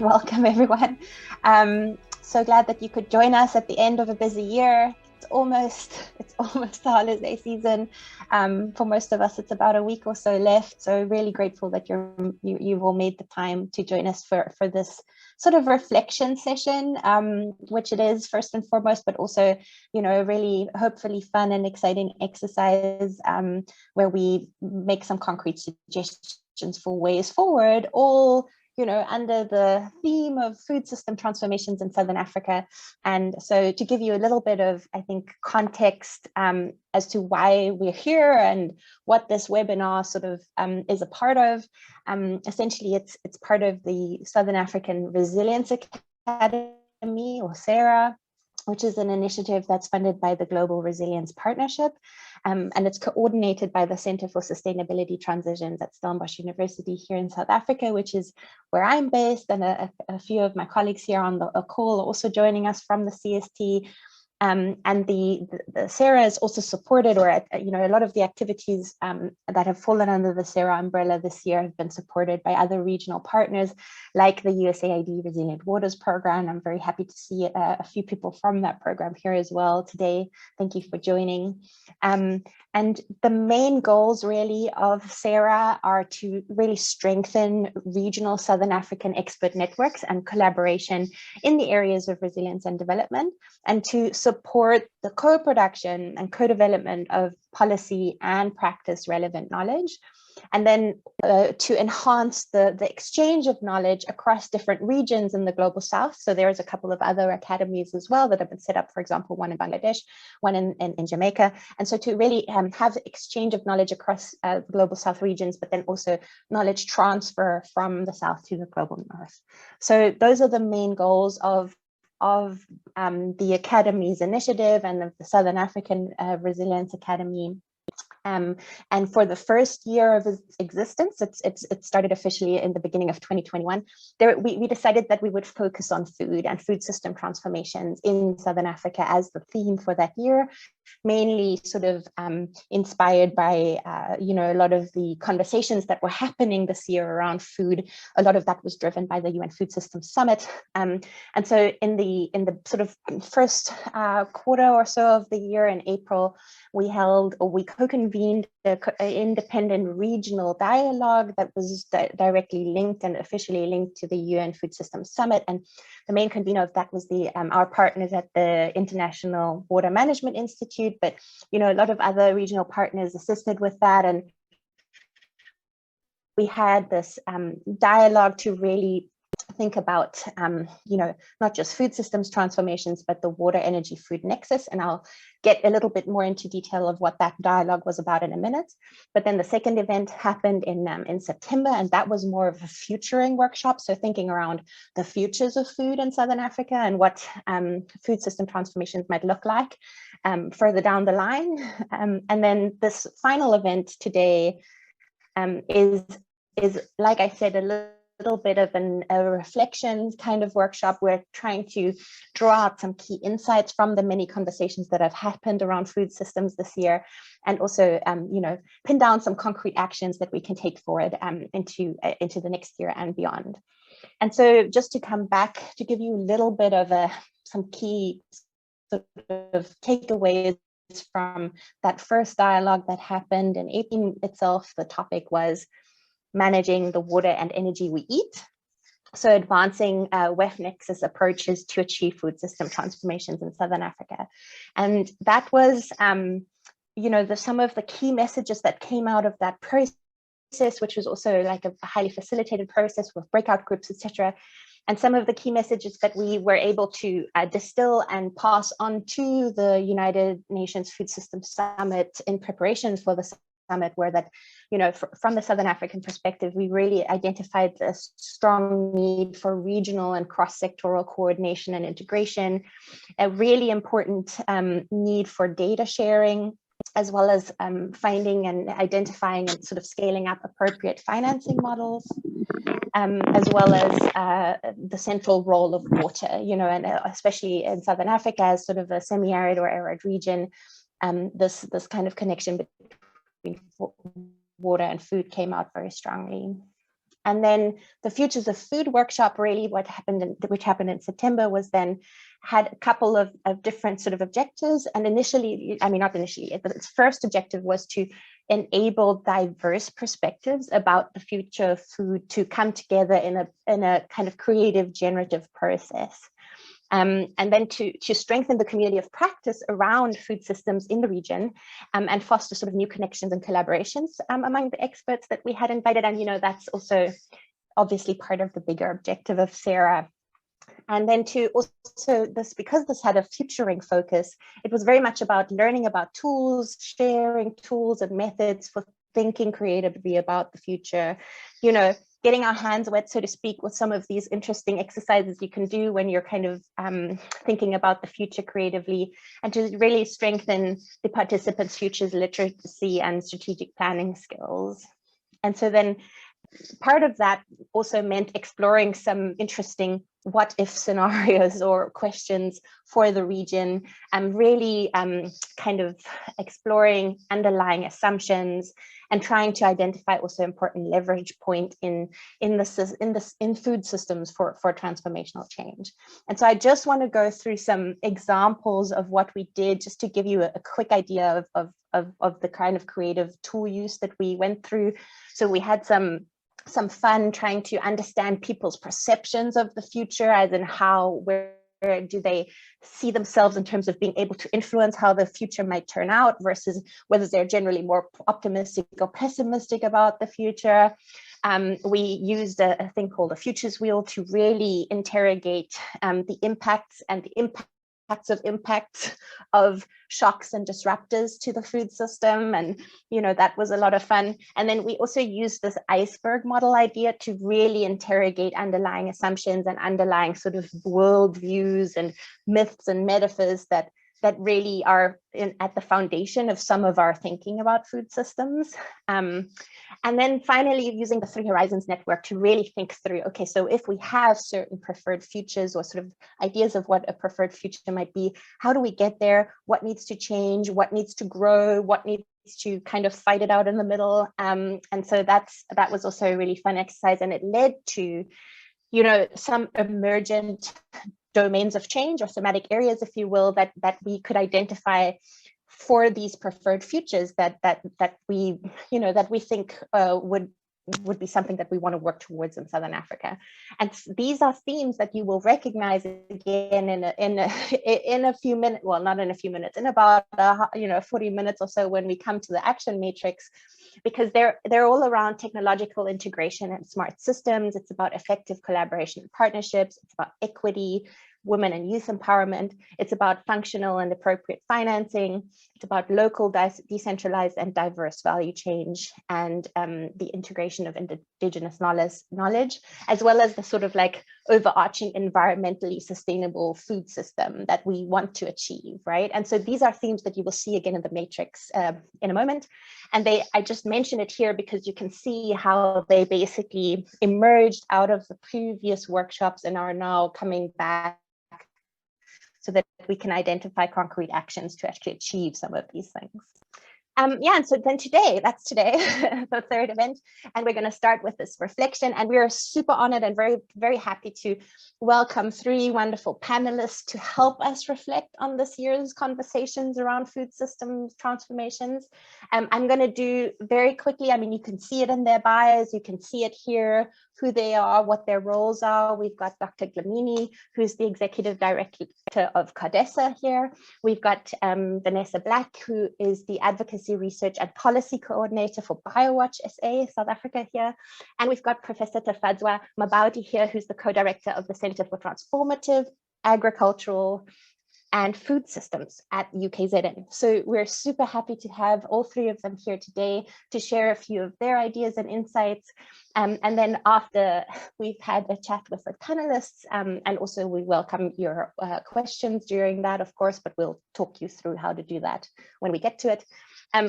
welcome everyone. So glad that you could join us at the end of a busy year. It's almost the holiday season. For most of us, it's about a week or so left. So really grateful that you've all made the time to join us for this sort of reflection session, which it is first and foremost, but also, really hopefully fun and exciting exercise where we make some concrete suggestions for ways forward, all under the theme of food system transformations in Southern Africa. And so to give you a little bit of, I think, context as to why we're here and what this webinar sort of is a part of, essentially it's part of the Southern African Resilience Academy, or SARA, which is an initiative that's funded by the Global Resilience Partnership. And it's coordinated by the Center for Sustainability Transitions at Stellenbosch University here in South Africa, which is where I'm based, and a few of my colleagues here on the call are also joining us from the CST. And the SARA is also supported, or a lot of the activities that have fallen under the SARA umbrella this year have been supported by other regional partners, like the USAID Resilient Waters Program. I'm very happy to see a few people from that program here as well today. Thank you for joining. And the main goals really of SARA are to really strengthen regional Southern African expert networks and collaboration in the areas of resilience and development, and to support the co-production and co-development of policy and practice relevant knowledge, and then to enhance the exchange of knowledge across different regions in the Global South. So there's a couple of other academies as well that have been set up, for example, one in Bangladesh, one in Jamaica. And so to really have exchange of knowledge across the Global South regions, but then also knowledge transfer from the South to the Global North. So those are the main goals of the Academy's initiative and of the Southern African Resilience Academy. And for the first year of its existence, it started officially in the beginning of 2021. We decided that we would focus on food and food system transformations in Southern Africa as the theme for that year, mainly sort of inspired by a lot of the conversations that were happening this year around food. A lot of that was driven by the UN Food Systems Summit, and so in the sort of first quarter or so of the year, in April, we co-convened an independent regional dialogue that was directly linked and officially linked to the UN Food Systems Summit. And the main convener of that was our partners at the International Water Management Institute, but a lot of other regional partners assisted with that. And we had this dialogue to really think about, not just food systems transformations, but the water, energy, food nexus. And I'll get a little bit more into detail of what that dialogue was about in a minute. But then the second event happened in September, and that was more of a futuring workshop. So thinking around the futures of food in Southern Africa and what food system transformations might look like further down the line. And then this final event today is, like I said, a little bit of a reflection kind of workshop. We're trying to draw out some key insights from the many conversations that have happened around food systems this year, and also pin down some concrete actions that we can take forward into the next year and beyond. And so just to come back to give you a little bit of some key sort of takeaways from that first dialogue that happened in April itself, the topic was managing the water and energy we eat. So advancing WEF Nexus approaches to achieve food system transformations in Southern Africa. And that was, some of the key messages that came out of that process, which was also like a highly facilitated process with breakout groups, etc. And some of the key messages that we were able to distill and pass on to the United Nations Food Systems Summit in preparation for the summit were that, from the Southern African perspective, we really identified this strong need for regional and cross-sectoral coordination and integration, a really important need for data sharing, as well as finding and identifying and sort of scaling up appropriate financing models, as well as the central role of water, and especially in Southern Africa as sort of a semi-arid or arid region, this kind of connection between water and food came out very strongly. And then the Futures of Food workshop, really which happened in September, was then had a couple of different sort of objectives. And initially, I mean, not initially, but its first objective was to enable diverse perspectives about the future of food to come together in a kind of creative, generative process. And then to strengthen the community of practice around food systems in the region, and foster sort of new connections and collaborations among the experts that we had invited. And, you know, that's also obviously part of the bigger objective of SARA. And then to also because this had a futuring focus, it was very much about learning about tools, sharing tools and methods for thinking creatively about the future, you know, getting our hands wet, so to speak, with some of these interesting exercises you can do when you're kind of thinking about the future creatively, and to really strengthen the participants' futures literacy and strategic planning skills. And so then part of that also meant exploring some interesting what if scenarios or questions for the region, and really kind of exploring underlying assumptions and trying to identify also important leverage point in food systems for transformational change. And so I just want to go through some examples of what we did, just to give you a quick idea of the kind of creative tool use that we went through. So we had some fun trying to understand people's perceptions of the future, as in where do they see themselves in terms of being able to influence how the future might turn out, versus whether they're generally more optimistic or pessimistic about the future. We used a thing called a futures wheel to really interrogate the impacts of shocks and disruptors to the food system. And, you know, that was a lot of fun. And then we also used this iceberg model idea to really interrogate underlying assumptions and underlying sort of worldviews and myths and metaphors that really are at the foundation of some of our thinking about food systems. And then finally, using the Three Horizons Network to really think through, okay, so if we have certain preferred futures or sort of ideas of what a preferred future might be, how do we get there? What needs to change? What needs to grow? What needs to kind of fight it out in the middle? And so that was also a really fun exercise, and it led to, you know, some emergent domains of change, or thematic areas, if you will, that we could identify for these preferred futures that we think would be something that we want to work towards in Southern Africa. And these are themes that you will recognize again in a few minutes, well, not in a few minutes, in about 40 minutes or so, when we come to the action matrix, because they're all around technological integration and smart systems. It's about effective collaboration and partnerships. It's about equity, women and youth empowerment. It's about functional and appropriate financing. It's about local, decentralized and diverse value change, and the integration of indigenous knowledge, as well as the sort of like overarching environmentally sustainable food system that we want to achieve, right? And so these are themes that you will see again in the matrix in a moment. And I just mention it here because you can see how they basically emerged out of the previous workshops and are now coming back, so that we can identify concrete actions to actually achieve some of these things. And so then that's today, the third event, and we're going to start with this reflection. And we're super honored and very, very happy to welcome three wonderful panelists to help us reflect on this year's conversations around food systems transformations. I'm going to do very quickly, I mean, you can see it in their bios, you can see it here, who they are, what their roles are. We've got Dr. Dlamini, who's the Executive Director of CODESA here. We've got Vanessa Black, who is the Advocacy Research and Policy Coordinator for BioWatch SA, South Africa here. And we've got Professor Tafadzwa Mabaudi here, who's the Co-Director of the Center for Transformative Agricultural and Food Systems at UKZN. So we're super happy to have all three of them here today to share a few of their ideas and insights. And then after we've had a chat with the panelists, and also we welcome your questions during that, of course, but we'll talk you through how to do that when we get to it.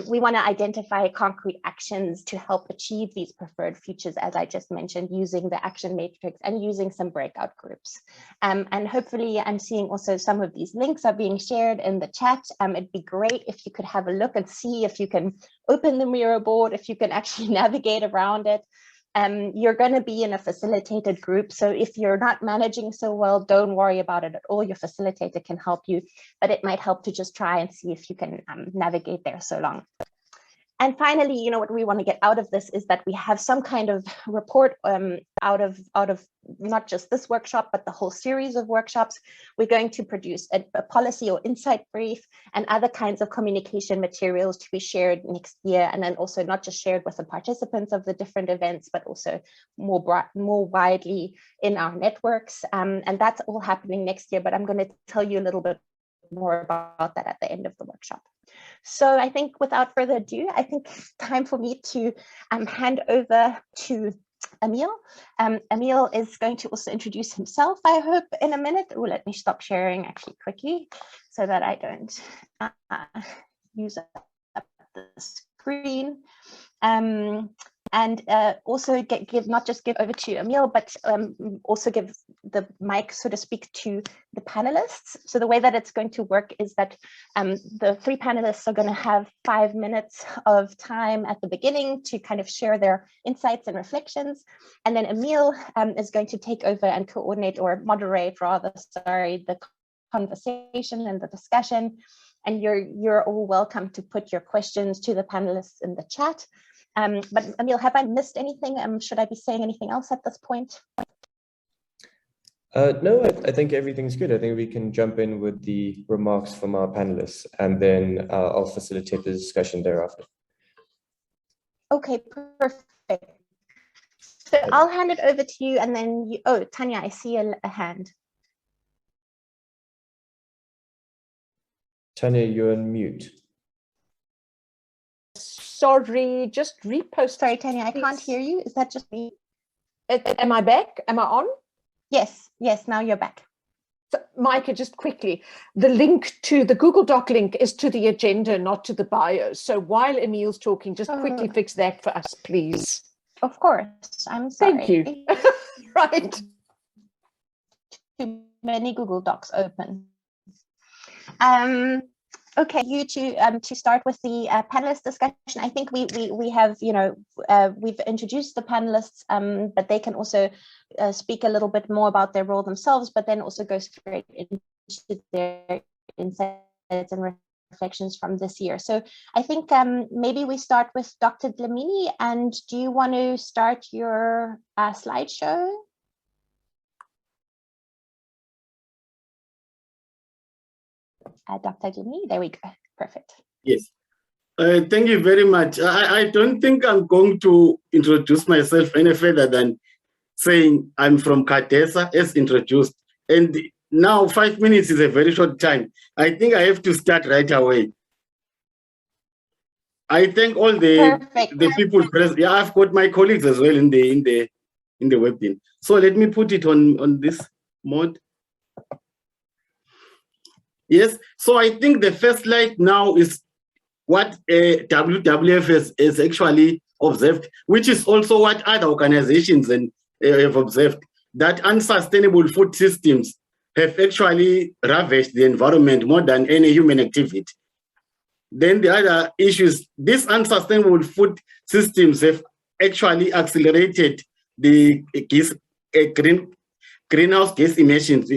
We want to identify concrete actions to help achieve these preferred futures, as I just mentioned, using the action matrix and using some breakout groups. And hopefully I'm seeing also some of these links are being shared in the chat. It'd be great if you could have a look and see if you can open the Miro board, if you can actually navigate around it. You're going to be in a facilitated group. So if you're not managing so well, don't worry about it at all. Your facilitator can help you, but it might help to just try and see if you can navigate there so long. And finally, you know, what we want to get out of this is that we have some kind of report out of not just this workshop, but the whole series of workshops. We're going to produce a policy or insight brief and other kinds of communication materials to be shared next year, and then also not just shared with the participants of the different events, but also more widely in our networks. And that's all happening next year, but I'm going to tell you a little bit more about that at the end of the workshop. So I think without further ado, I think it's time for me to hand over to Emil. Emil is going to also introduce himself, I hope, in a minute. Oh, let me stop sharing actually quickly so that I don't use up the screen. And also not just give over to Emil, but also give the mic, so to speak, to the panelists. So the way that it's going to work is that the three panelists are going to have 5 minutes of time at the beginning to kind of share their insights and reflections. And then Emil is going to take over and coordinate, or moderate rather, sorry, the conversation and the discussion. And you're all welcome to put your questions to the panelists in the chat. But Emil, have I missed anything? Should I be saying anything else at this point? No, I think everything's good. I think we can jump in with the remarks from our panelists, and then I'll facilitate the discussion thereafter. Okay, perfect. So I'll hand it over to you, and then you, oh, Tanya, I see a hand. Tanya, you're on mute. Sorry, just repost. Sorry, Tanya, I can't hear you. Is that just me? Am I back? Am I on? Yes, yes, now you're back. So, Micah, just quickly, the link to the Google Doc link is to the agenda, not to the bio. So while Emil's talking, just quickly fix that for us, please. Of course, I'm sorry. Thank you. Right. Too many Google Docs open. Okay, you to start with the panelist discussion. I think we have, you know, we've introduced the panelists, but they can also speak a little bit more about their role themselves, but then also go straight into their insights and reflections from this year. So I think maybe we start with Dr. Dlamini, and do you want to start your slideshow? Dr. Dlamini, there we go. Perfect. Yes. Thank you very much. I don't think I'm going to introduce myself any further than saying I'm from CADESA as introduced. And now 5 minutes is a very short time. I think I have to start right away. I thank all the people present. Yeah, I've got my colleagues as well in the webinar. So let me put it on this mode. Yes, so I think the first slide now is what WWF has actually observed, which is also what other organizations have observed, that unsustainable food systems have actually ravaged the environment more than any human activity. Then the other issue is these unsustainable food systems have actually accelerated the greenhouse gas emissions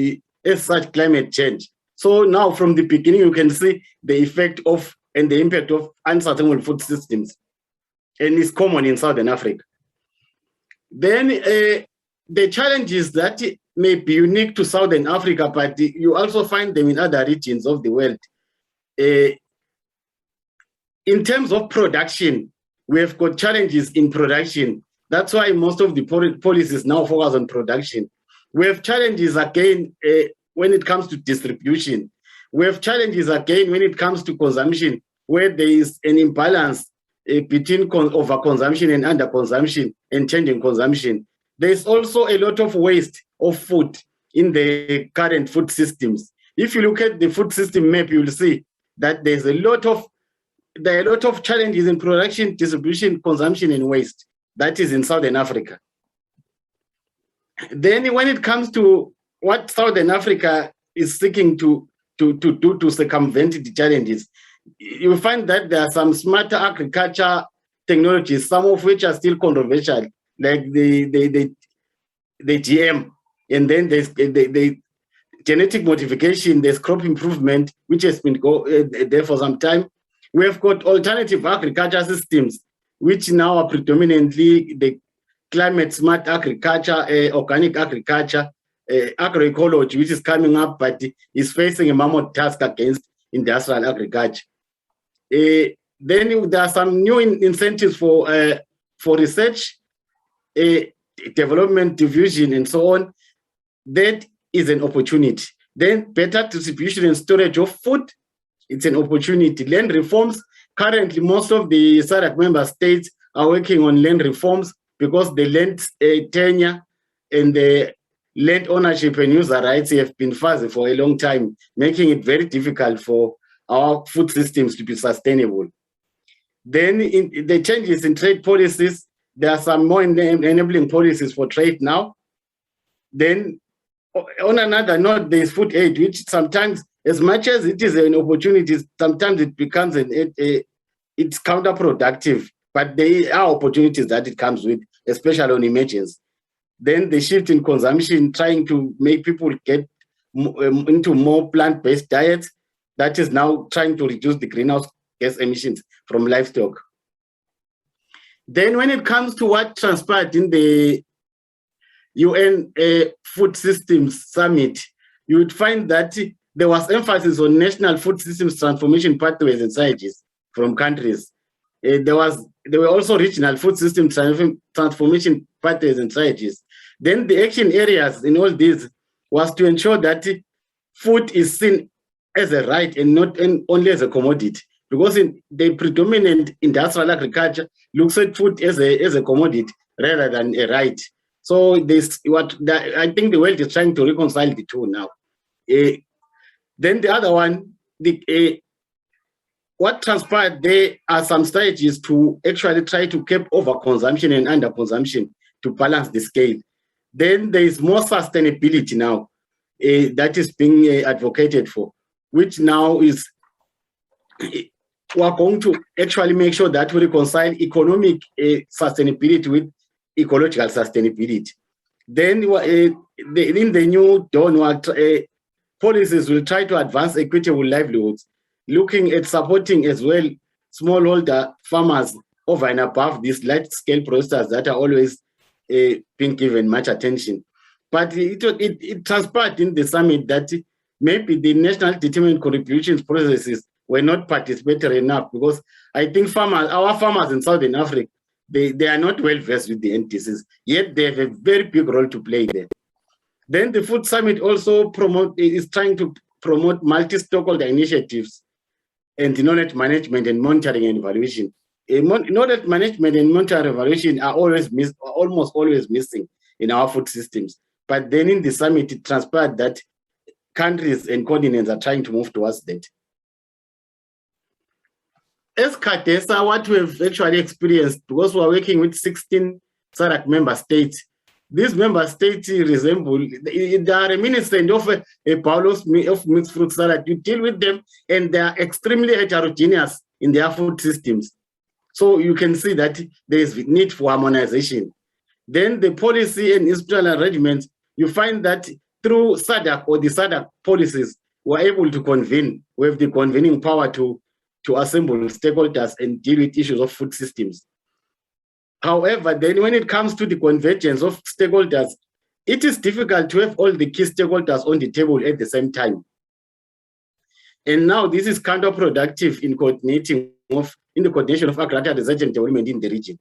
as such climate change. So now from the beginning, you can see the effect of and the impact of unsustainable food systems. And it's common in Southern Africa. Then the challenges that may be unique to Southern Africa, but you also find them in other regions of the world. In terms of production, we have got challenges in production. That's why most of the policies now focus on production. We have challenges again when it comes to distribution. We have challenges again when it comes to consumption, where there is an imbalance between overconsumption and underconsumption and changing consumption. There's also a lot of waste of food in the current food systems. If you look at the food system map, you'll see that there are a lot of challenges in production, distribution, consumption, and waste. That is in Southern Africa. Then when it comes to what Southern Africa is seeking to do to circumvent the challenges, you find that there are some smarter agriculture technologies, some of which are still controversial, like the GM, and then there's the genetic modification, there's crop improvement, which has been there for some time. We have got alternative agriculture systems, which now are predominantly the climate smart agriculture, organic agriculture, agroecology, which is coming up, but is facing a mammoth task against industrial agriculture. Then there are some new incentives for research, development, diffusion, and so on. That is an opportunity. Then better distribution and storage of food, it's an opportunity. Land reforms, currently most of the SADC member states are working on land reforms because the land tenure and the land ownership and user rights have been fuzzy for a long time, making it very difficult for our food systems to be sustainable. Then in the changes in trade policies, there are some more enabling policies for trade now. Then on another note, there's food aid, which sometimes, as much as it is an opportunity, sometimes it becomes it's counterproductive. But there are opportunities that it comes with, especially on emergence. Then the shift in consumption, trying to make people get into more plant-based diets, that is now trying to reduce the greenhouse gas emissions from livestock. Then when it comes to what transpired in the UN Food Systems Summit, you would find that there was emphasis on national food systems transformation pathways and strategies from countries. There were also regional food system transformation pathways and strategies. Then the action areas in all these was to ensure that food is seen as a right and not only as a commodity, because in the predominant industrial agriculture looks at food as a commodity rather than a right. So I think the world is trying to reconcile the two now. Then the other one, what transpired, there are some strategies to actually try to keep overconsumption and underconsumption to balance the scale. Then there is more sustainability now that is being advocated for, which now is, we're going to actually make sure that we reconcile economic sustainability with ecological sustainability. Then in the new Dawn, policies will try to advance equitable livelihoods, looking at supporting as well smallholder farmers over and above these large-scale processors that are always being given much attention. But it transpired in the summit that maybe the national determined contributions processes were not participatory enough, because I think our farmers in Southern Africa, they are not well versed with the NDCs, yet they have a very big role to play there. Then the Food Summit also is trying to promote multi-stakeholder initiatives and knowledge management and monitoring and evaluation. Knowledge management and monitoring and evaluation are almost always missing in our food systems. But then in the summit, it transpired that countries and continents are trying to move towards that. As CADESA, what we've actually experienced, because we're working with 16 SADC member states, these member states resemble, they are reminiscent of a bowl of mixed fruit salad. You deal with them and they are extremely heterogeneous in their food systems. So you can see that there is need for harmonization. Then the policy and institutional arrangements, you find that through SADC or the SADC policies, we're able to convene. We have the convening power to assemble stakeholders and deal with issues of food systems. However, then when it comes to the convergence of stakeholders, it is difficult to have all the key stakeholders on the table at the same time. And now this is counterproductive in the coordination of agricultural research and development in the region.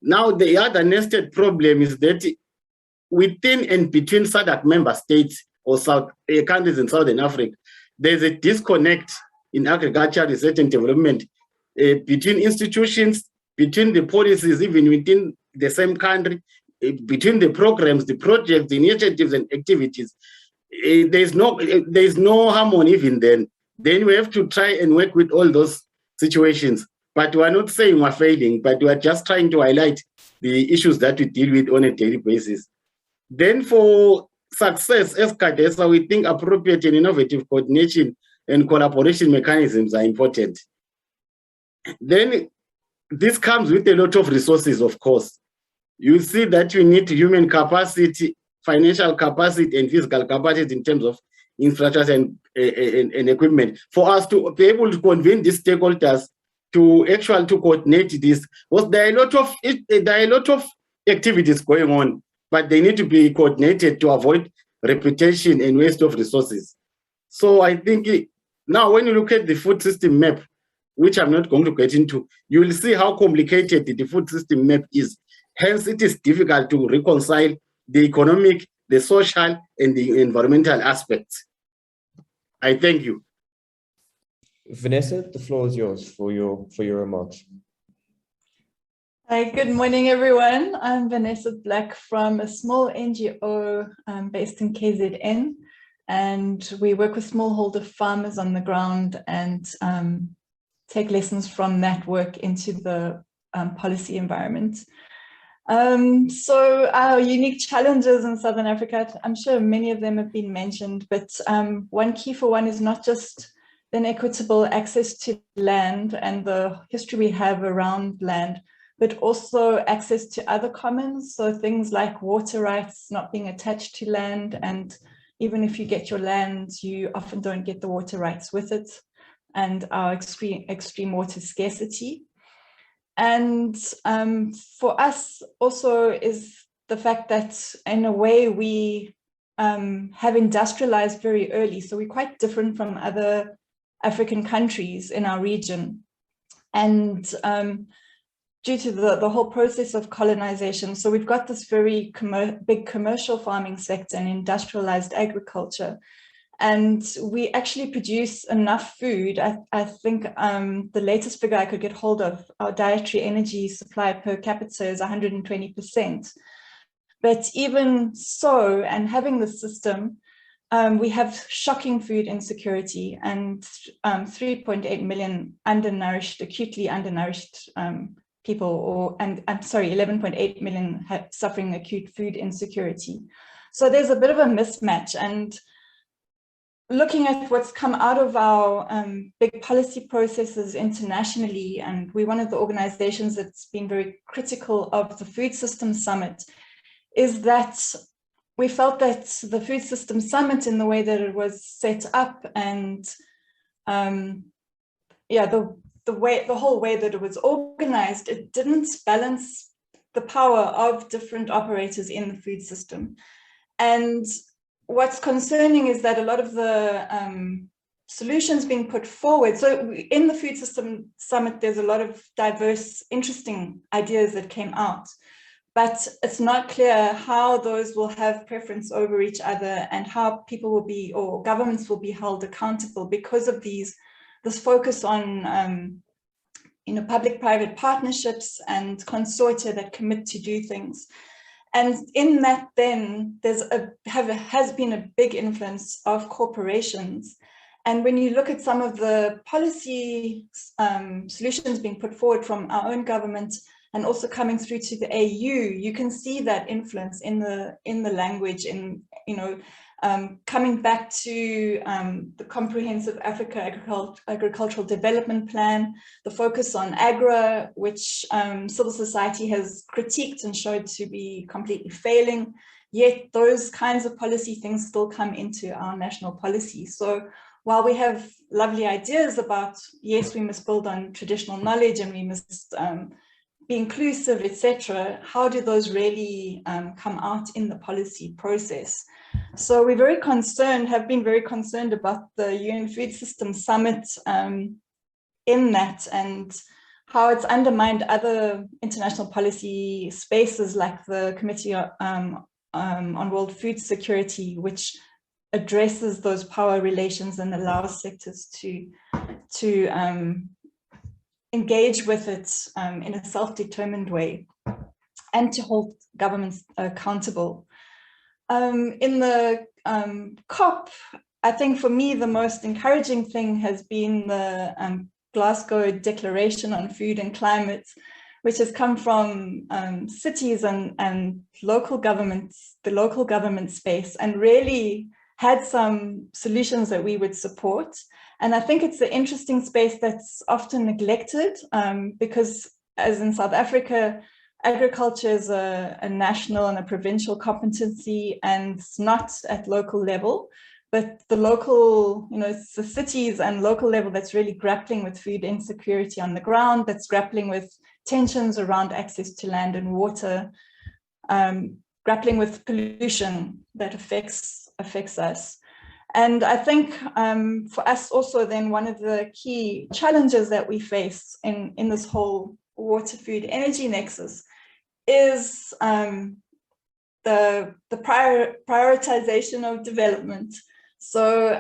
Now, the other nested problem is that within and between SADC member states or countries in Southern Africa, there's a disconnect in agricultural research and development between institutions, between the policies, even within the same country, between the programs, the projects, the initiatives and activities. There's no harmony even then. Then we have to try and work with all those situations. But we're not saying we're failing, but we're just trying to highlight the issues that we deal with on a daily basis. Then for success as CADESA, we think appropriate and innovative coordination and collaboration mechanisms are important. Then this comes with a lot of resources, of course. you see that you need human capacity, financial capacity, and physical capacity in terms of infrastructure and equipment for us to be able to convene these stakeholders to coordinate this. Because there are a lot of activities going on, but they need to be coordinated to avoid reputation and waste of resources. So I think now when you look at the food system map, which I'm not going to get into, you will see how complicated the food system map is. Hence, it is difficult to reconcile the economic, the social, and the environmental aspects. I thank you. Vanessa, the floor is yours for your remarks. Hi, good morning, everyone. I'm Vanessa Black from a small NGO based in KZN, and we work with smallholder farmers on the ground and take lessons from that work into the policy environment. So our unique challenges in Southern Africa, I'm sure many of them have been mentioned, but one key for one is not just inequitable access to land and the history we have around land, but also access to other commons. So things like water rights not being attached to land, and even if you get your land, you often don't get the water rights with it, and our extreme water scarcity. And for us also is the fact that in a way we have industrialized very early. So we're quite different from other African countries in our region. And due to the whole process of colonization, so we've got this very big commercial farming sector and industrialized agriculture. And we actually produce enough food. I think the latest figure I could get hold of, our dietary energy supply per capita is 120%. But even so, and having the system, we have shocking food insecurity and 3.8 million undernourished, acutely undernourished people, and I'm sorry, 11.8 million suffering acute food insecurity. So there's a bit of a mismatch. And looking at what's come out of our big policy processes internationally, and we're one of the organizations that's been very critical of the Food Systems Summit, is that we felt that the Food Systems Summit, in the way that it was set up, and the whole way that it was organized, it didn't balance the power of different operators in the food system. And what's concerning is that a lot of the solutions being put forward, so in the Food System Summit, there's a lot of diverse, interesting ideas that came out, but it's not clear how those will have preference over each other and how people will be, or governments will be held accountable because of this focus on public-private partnerships and consortia that commit to do things. And in that, then has been a big influence of corporations. And when you look at some of the policy solutions being put forward from our own government and also coming through to the AU, you can see that influence in the language, in coming back to the Comprehensive Africa Agricultural Development Plan, the focus on AGRA, which civil society has critiqued and showed to be completely failing, yet those kinds of policy things still come into our national policy. So while we have lovely ideas about, yes, we must build on traditional knowledge and we must be inclusive, etc., how do those really come out in the policy process? So we're very concerned, have been very concerned about the UN Food Systems Summit in that, and how it's undermined other international policy spaces like the Committee on World Food Security, which addresses those power relations and allows sectors to engage with it in a self-determined way and to hold governments accountable. In the COP, I think for me, the most encouraging thing has been the Glasgow Declaration on Food and Climate, which has come from cities and local governments, the local government space, and really had some solutions that we would support. And I think it's an interesting space that's often neglected because, as in South Africa, agriculture is a national and a provincial competency, and it's not at local level, but the local, it's the cities and local level that's really grappling with food insecurity on the ground, that's grappling with tensions around access to land and water, grappling with pollution that affects us. And I think for us also then one of the key challenges that we face in this whole water, food, energy nexus is the prioritization of development. So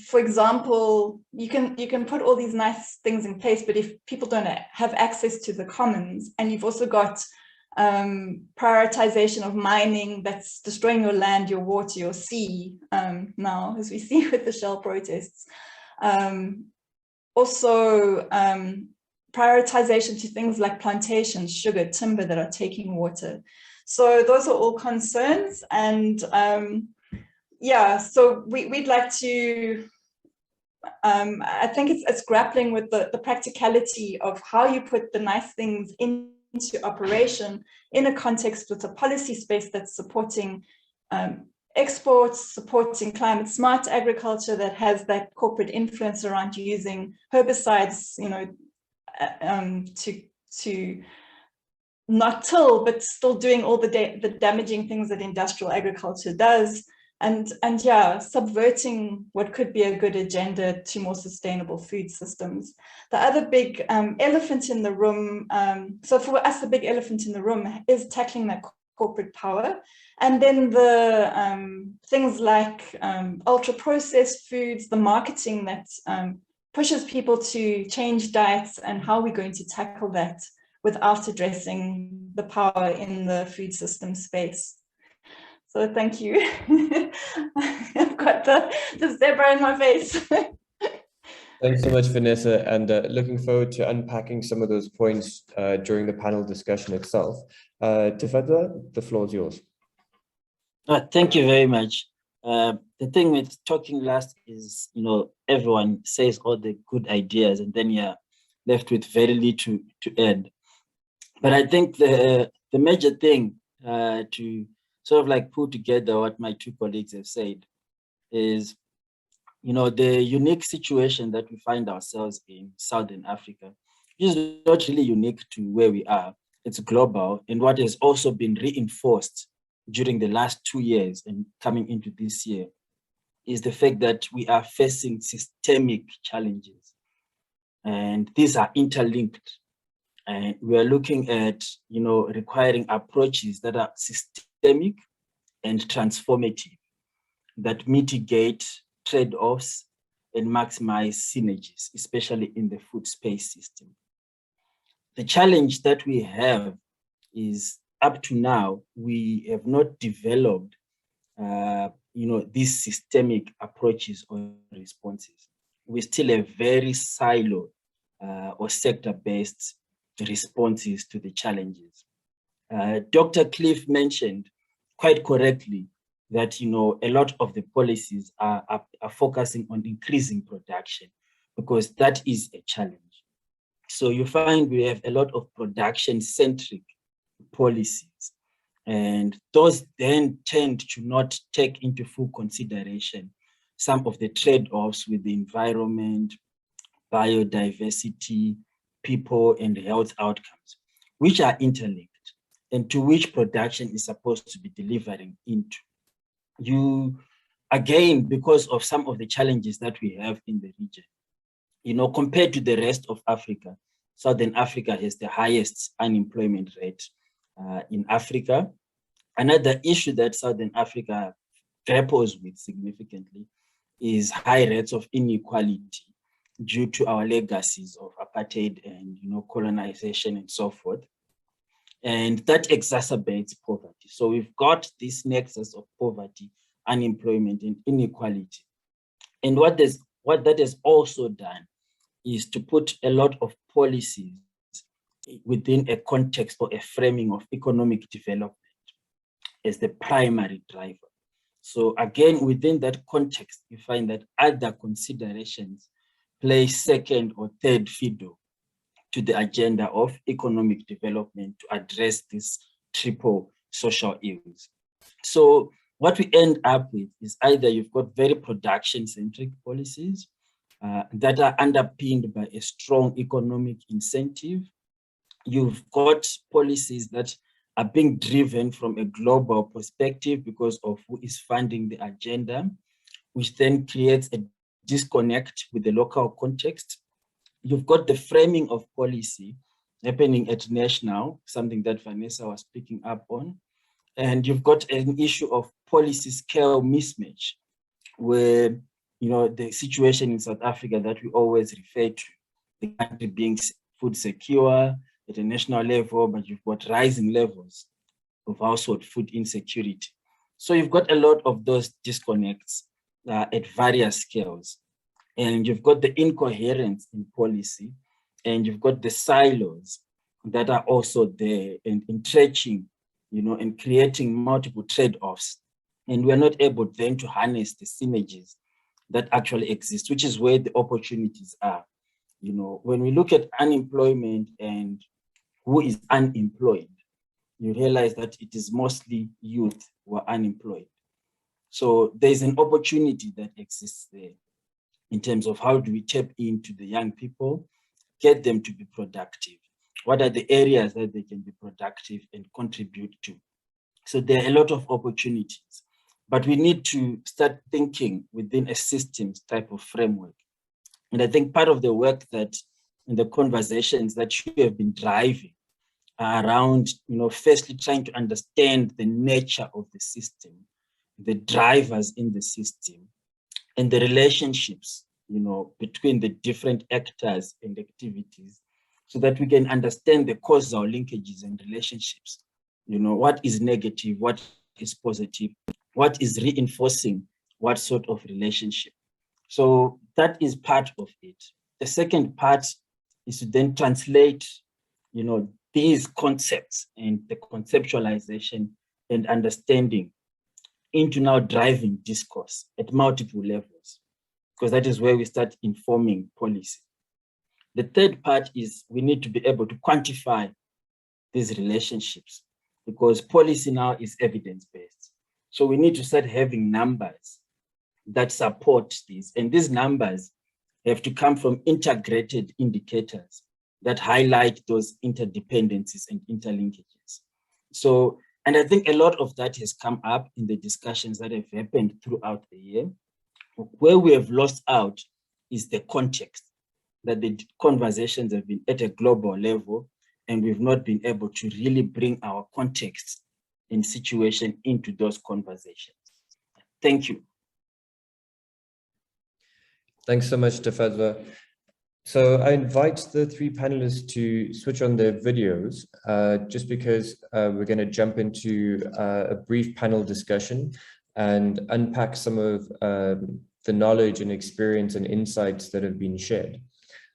for example, you can put all these nice things in place, but if people don't have access to the commons, and you've also got prioritization of mining that's destroying your land, your water, your sea, now, as we see with the Shell protests. Also, prioritization to things like plantations, sugar, timber that are taking water. So those are all concerns. And yeah, so we'd like to, I think it's grappling with the practicality of how you put the nice things into operation in a context with a policy space that's supporting exports, supporting climate smart agriculture that has that corporate influence around using herbicides, to not till, but still doing all the damaging things that industrial agriculture does. And yeah, subverting what could be a good agenda to more sustainable food systems. The other big elephant in the room, so for us, the big elephant in the room is tackling that corporate power. And then the things like ultra-processed foods, the marketing that pushes people to change diets, and how we're going to tackle that without addressing the power in the food system space. So thank you. I've got the zebra in my face. Thanks so much, Vanessa, and looking forward to unpacking some of those points during the panel discussion itself. Tifadwa, the floor is yours. Thank you very much. The thing with talking last is, everyone says all the good ideas and then you're left with very little to add. But I think the major thing to sort of like put together what my two colleagues have said is, the unique situation that we find ourselves in Southern Africa is not really unique to where we are. It's global, and what has also been reinforced during the last 2 years and coming into this year is the fact that we are facing systemic challenges, and these are interlinked. And we are looking at, requiring approaches that are systemic and transformative, that mitigate trade-offs and maximize synergies, especially in the food space system. The challenge that we have is, up to now, we have not developed, these systemic approaches or responses. We still have very silo or sector-based responses to the challenges. Dr. Cliff mentioned quite correctly that a lot of the policies are focusing on increasing production, because that is a challenge. So you find we have a lot of production-centric policies, and those then tend to not take into full consideration some of the trade-offs with the environment, biodiversity, people, and health outcomes, which are interlinked and to which production is supposed to be delivering into. You, again, because of some of the challenges that we have in the region, compared to the rest of Africa, Southern Africa has the highest unemployment rate in Africa. Another issue that Southern Africa grapples with significantly is high rates of inequality due to our legacies of apartheid and colonization and so forth. And that exacerbates poverty. So we've got this nexus of poverty, unemployment, and inequality. And what that has also done is to put a lot of policies within a context or a framing of economic development as the primary driver. So again, within that context, you find that other considerations play second or third fiddle to the agenda of economic development to address these triple social ills. So what we end up with is either you've got very production-centric policies that are underpinned by a strong economic incentive. You've got policies that are being driven from a global perspective because of who is funding the agenda, which then creates a disconnect with the local context. You've got the framing of policy happening at national, something that Vanessa was picking up on. And you've got an issue of policy scale mismatch, where the situation in South Africa that we always refer to, the country being food secure at a national level, but you've got rising levels of household food insecurity. So you've got a lot of those disconnects at various scales. And you've got the incoherence in policy, and you've got the silos that are also there and entrenching, and creating multiple trade-offs. And we're not able then to harness the synergies that actually exist, which is where the opportunities are. When we look at unemployment and who is unemployed, you realize that it is mostly youth who are unemployed. So there's an opportunity that exists there in terms of how do we tap into the young people, get them to be productive. What are the areas that they can be productive and contribute to? So there are a lot of opportunities, but we need to start thinking within a systems type of framework. And I think part of the work that in the conversations that you have been driving are around, firstly trying to understand the nature of the system, the drivers in the system, and the relationships, between the different actors and activities, so that we can understand the causal linkages and relationships. What is negative, what is positive, what is reinforcing what sort of relationship. So that is part of it. The second part is to then translate, these concepts and the conceptualization and understanding into now driving discourse at multiple levels, because that is where we start informing policy. The third part is we need to be able to quantify these relationships, because policy now is evidence-based. So we need to start having numbers that support this. And these numbers have to come from integrated indicators that highlight those interdependencies and interlinkages. So, and I think a lot of that has come up in the discussions that have happened throughout the year. Where we have lost out is the context, that the conversations have been at a global level, and we've not been able to really bring our context and situation into those conversations. Thank you. Thanks so much, Tefedwa. So I invite the three panelists to switch on their videos, just because we're going to jump into a brief panel discussion and unpack some of the knowledge and experience and insights that have been shared.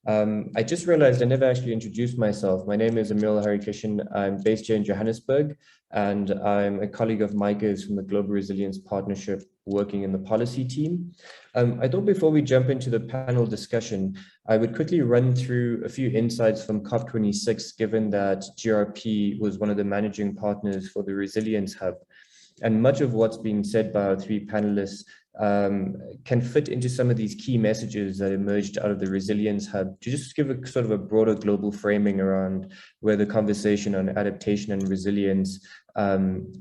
I just realized I never actually introduced myself. My name is Emil Harikishan. I'm based here in Johannesburg, and I'm a colleague of Micah's from the Global Resilience Partnership, working in the policy team. I thought before we jump into the panel discussion, I would quickly run through a few insights from COP26, given that GRP was one of the managing partners for the Resilience Hub. And much of what's being said by our three panelists can fit into some of these key messages that emerged out of the Resilience Hub, to just give a sort of a broader global framing around where the conversation on adaptation and resilience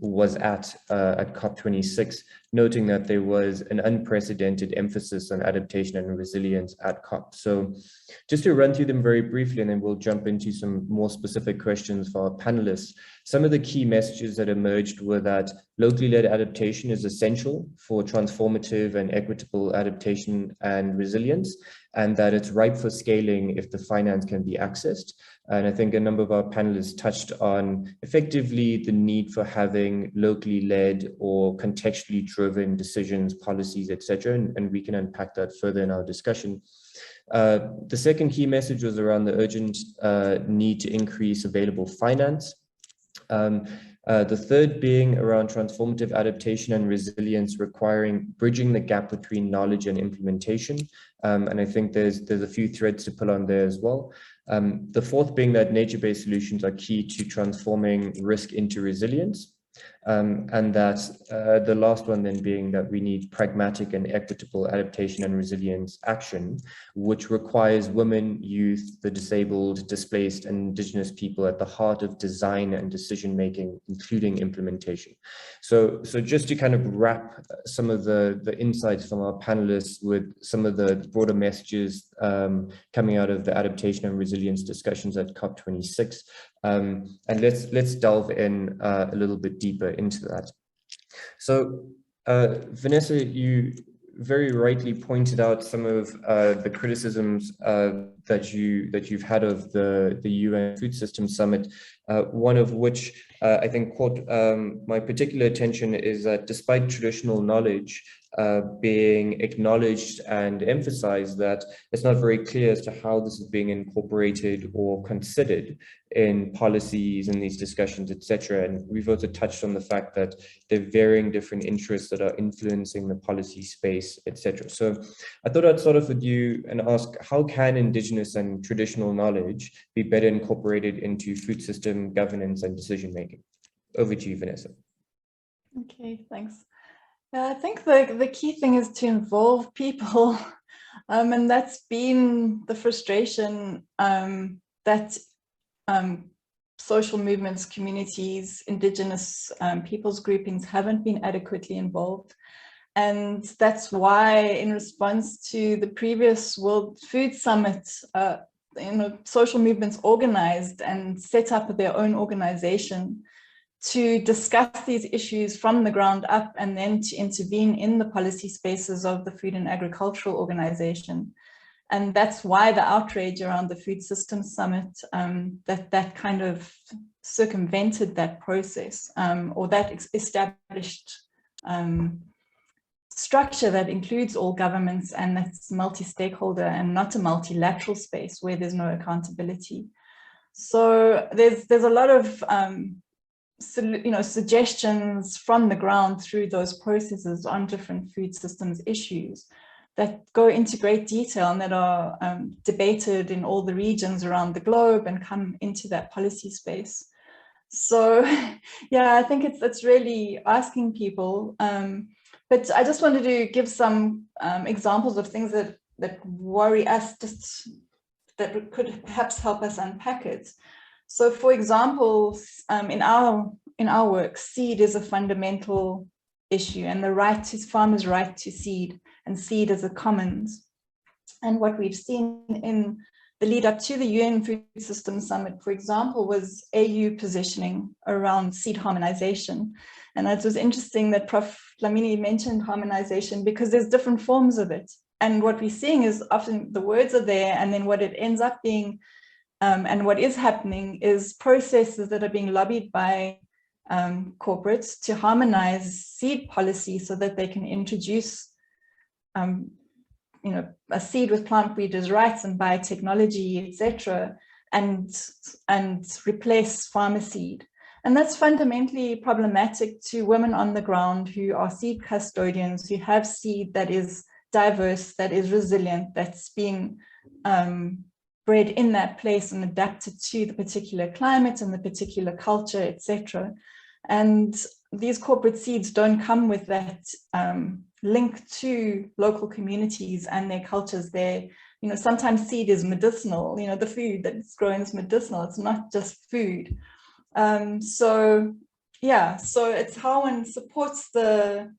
was at COP26, noting that there was an unprecedented emphasis on adaptation and resilience at COP. So just to run through them very briefly, and then we'll jump into some more specific questions for our panelists. Some of the key messages that emerged were that locally led adaptation is essential for transformative and equitable adaptation and resilience, and that it's ripe for scaling if the finance can be accessed. And I think a number of our panelists touched on effectively the need for having locally led or contextually driven decisions, policies, etc. And we can unpack that further in our discussion. The second key message was around the urgent need to increase available finance. The third being around transformative adaptation and resilience requiring bridging the gap between knowledge and implementation. And I think there's a few threads to pull on there as well. The fourth being that nature-based solutions are key to transforming risk into resilience. And that the last one then being that we need pragmatic and equitable adaptation and resilience action, which requires women, youth, the disabled, displaced, and Indigenous people at the heart of design and decision-making, including implementation. So just to kind of wrap some of the insights from our panelists with some of the broader messages coming out of the adaptation and resilience discussions at COP26, and let's delve in a little bit deeper into that. So Vanessa, you very rightly pointed out some of the criticisms that you've had of the UN Food Systems Summit, one of which I think caught my particular attention is that despite traditional knowledge being acknowledged and emphasized, that it's not very clear as to how this is being incorporated or considered in policies and these discussions, etc. And we've also touched on the fact that there are varying different interests that are influencing the policy space, etc. So I thought I'd start off with you and ask, how can Indigenous and traditional knowledge be better incorporated into food system governance and decision making? Over to you, Vanessa. Okay, thanks. I think the key thing is to involve people, and that's been the frustration that social movements, communities, Indigenous peoples groupings haven't been adequately involved. And that's why, in response to the previous World Food Summit, social movements organized and set up their own organization to discuss these issues from the ground up and then to intervene in the policy spaces of the Food and Agricultural Organization. And that's why the outrage around the Food Systems Summit, that kind of circumvented that process, or that established structure that includes all governments and that's multi-stakeholder and not a multilateral space where there's no accountability. So there's a lot of suggestions from the ground through those processes on different food systems issues that go into great detail and that are debated in all the regions around the globe and come into that policy space. So yeah, I think it's really asking people, but I just wanted to give some examples of things that worry us, just that could perhaps help us unpack it. So for example, in our work, seed is a fundamental issue, and the farmers' right to seed, and seed as a commons. And what we've seen in the lead up to the UN Food Systems Summit, for example, was AU positioning around seed harmonization. And it was interesting that Prof. Dlamini mentioned harmonization because there's different forms of it. And what we're seeing is often the words are there, and then what it ends up being and what is happening is processes that are being lobbied by corporates to harmonize seed policy so that they can introduce a seed with plant breeders' rights and biotechnology, etc., and replace farmer seed. And that's fundamentally problematic to women on the ground who are seed custodians, who have seed that is diverse, that is resilient, that's being bred in that place and adapted to the particular climate and the particular culture, etc. And these corporate seeds don't come with that link to local communities and their cultures. Sometimes seed is medicinal, the food that's grown is medicinal, it's not just food. So it's how one supports the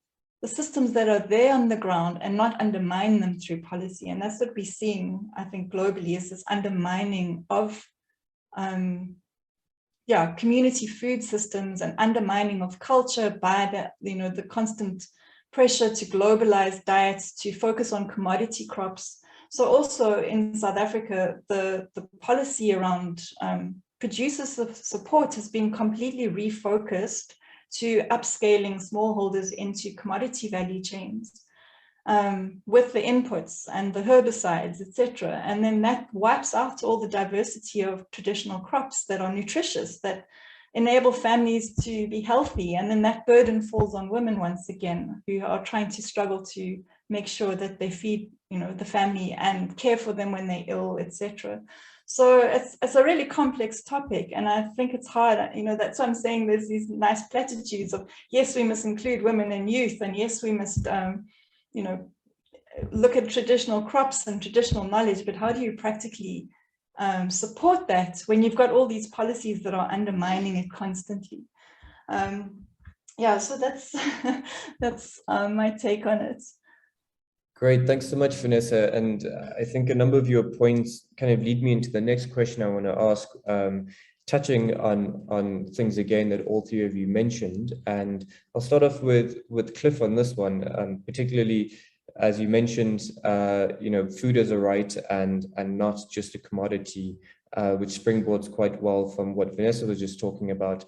systems that are there on the ground and not undermine them through policy. And that's what we're seeing, I think, globally, is this undermining of community food systems and undermining of culture by the constant pressure to globalize diets, to focus on commodity crops. So also in South Africa, the policy around producers of support has been completely refocused to upscaling smallholders into commodity value chains with the inputs and the herbicides, etc. And then that wipes out all the diversity of traditional crops that are nutritious, that enable families to be healthy. And then that burden falls on women once again, who are trying to struggle to make sure that they feed the family and care for them when they're ill, etc. So it's a really complex topic, and I think it's hard. That's why I'm saying there's these nice platitudes of, yes, we must include women and youth, and yes, we must, look at traditional crops and traditional knowledge, but how do you practically support that when you've got all these policies that are undermining it constantly? So that's my take on it. Great, thanks so much, Vanessa. And I think a number of your points kind of lead me into the next question I want to ask, touching on things again that all three of you mentioned. And I'll start off with Cliff on this one, particularly as you mentioned, food as a right and not just a commodity, which springboards quite well from what Vanessa was just talking about.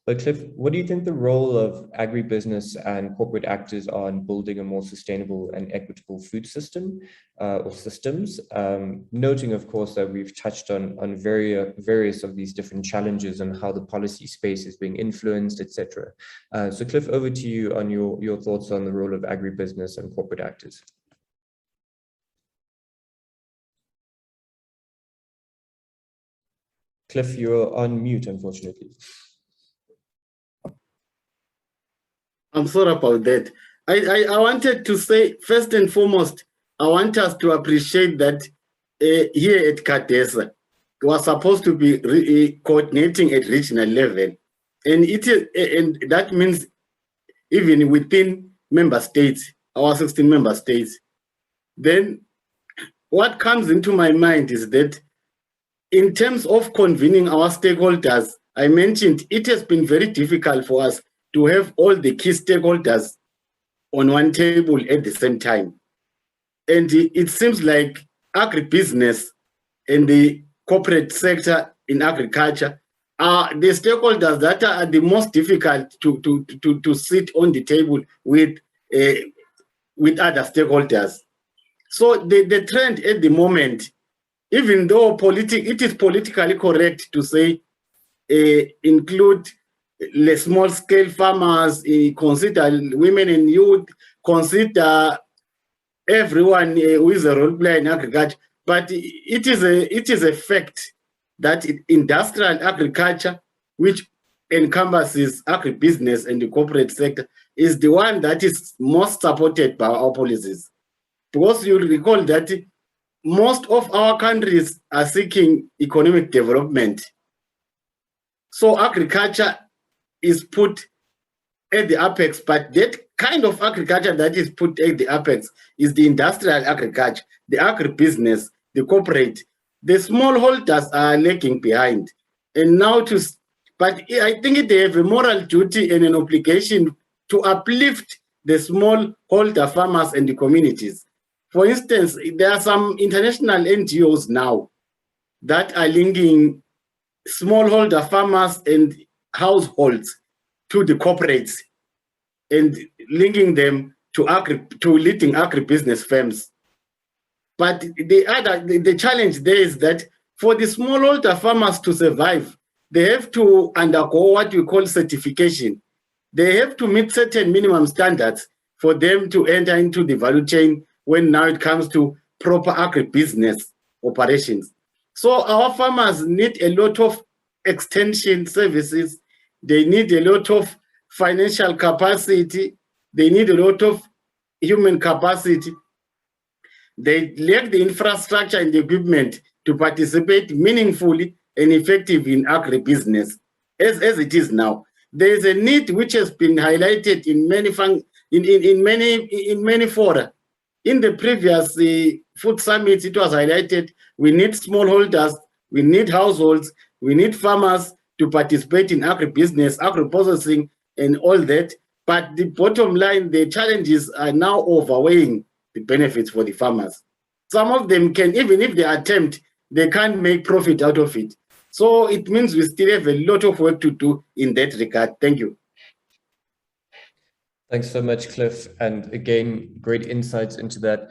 But Cliff, what do you think the role of agribusiness and corporate actors are in building a more sustainable and equitable food system or systems? Noting, of course, that we've touched on various of these different challenges and how the policy space is being influenced, etc. So Cliff, over to you on your thoughts on the role of agribusiness and corporate actors. Cliff, you're on mute, unfortunately. I'm sorry about that. I wanted to say, first and foremost, I want us to appreciate that here at CADESA, we are supposed to be coordinating at regional level. And that means even within member states, our 16 member states. Then what comes into my mind is that in terms of convening our stakeholders, I mentioned it has been very difficult for us to have all the key stakeholders on one table at the same time. And it seems like agribusiness and the corporate sector in agriculture are the stakeholders that are the most difficult to sit on the table with other stakeholders. So the trend at the moment, even though it is politically correct to say include the small-scale farmers, consider women and youth, consider everyone who is a role player in agriculture. But it is a fact that industrial agriculture, which encompasses agribusiness and the corporate sector, is the one that is most supported by our policies. Because you'll recall that most of our countries are seeking economic development. So agriculture is put at the apex, but that kind of agriculture that is put at the apex is the industrial agriculture, the agribusiness, the corporate. The smallholders are lagging behind. And now but I think they have a moral duty and an obligation to uplift the smallholder farmers and the communities. For instance, there are some international NGOs now that are linking smallholder farmers and households to the corporates and linking them to leading agribusiness firms. But the challenge there is that for the smallholder farmers to survive, they have to undergo what we call certification. They have to meet certain minimum standards for them to enter into the value chain when now it comes to proper agribusiness operations. So our farmers need a lot of extension services. They need a lot of financial capacity. They need a lot of human capacity. They lack the infrastructure and the equipment to participate meaningfully and effectively in agribusiness as it is now. There is a need which has been highlighted in many fora. In the previous food summits, it was highlighted we need smallholders, we need households, we need farmers to participate in agribusiness, agri-processing, and all that. But the bottom line, the challenges are now overweighing the benefits for the farmers. Some of them can, even if they attempt, they can't make profit out of it. So it means we still have a lot of work to do in that regard. Thank you. Thanks so much, Cliff. And again, great insights into that.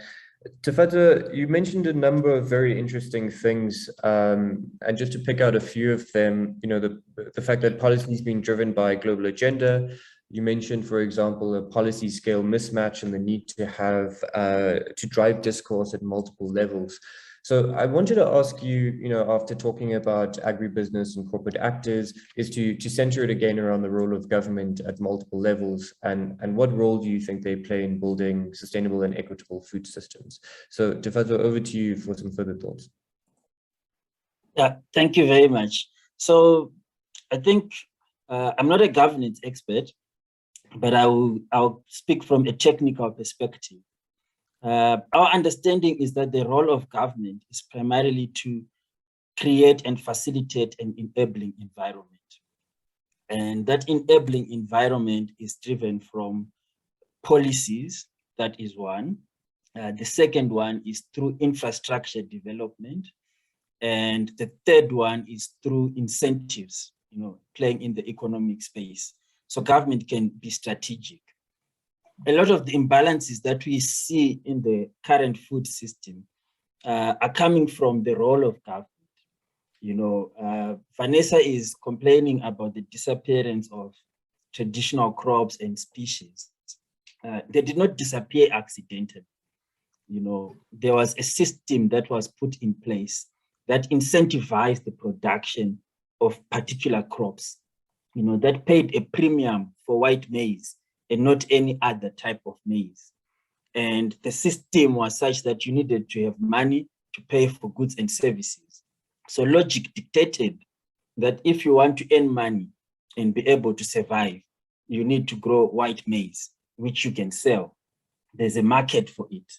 Tefeta, you mentioned a number of very interesting things, and just to pick out a few of them, the fact that policy is being driven by a global agenda. You mentioned, for example, a policy scale mismatch and the need to have to drive discourse at multiple levels. So I wanted to ask you, after talking about agribusiness and corporate actors, is to center it again around the role of government at multiple levels, and what role do you think they play in building sustainable and equitable food systems? So Tefadzwa, over to you for some further thoughts. Yeah, thank you very much. So I think I'm not a governance expert, but I'll speak from a technical perspective. Our understanding is that the role of government is primarily to create and facilitate an enabling environment. And that enabling environment is driven from policies, that is one. The second one is through infrastructure development. And the third one is through incentives, playing in the economic space. So government can be strategic. A lot of the imbalances that we see in the current food system are coming from the role of government. Vanessa is complaining about the disappearance of traditional crops and species. They did not disappear accidentally. There was a system that was put in place that incentivized the production of particular crops, that paid a premium for white maize and not any other type of maize. And the system was such that you needed to have money to pay for goods and services. So logic dictated that if you want to earn money and be able to survive, you need to grow white maize, which you can sell. There's a market for it.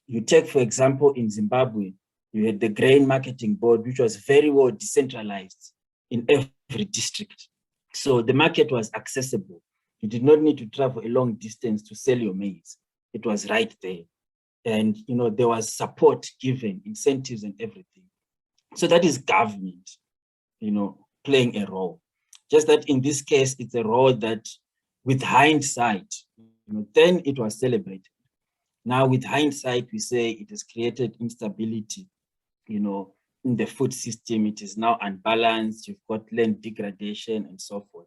You take, for example, in Zimbabwe, you had the Grain Marketing Board, which was very well decentralized in every district. So the market was accessible. You did not need to travel a long distance to sell your maize. It was right there. And, there was support given, incentives and everything. So that is government, playing a role. Just that in this case, it's a role that with hindsight, then it was celebrated. Now with hindsight, we say it has created instability, in the food system. It is now unbalanced. You've got land degradation and so forth.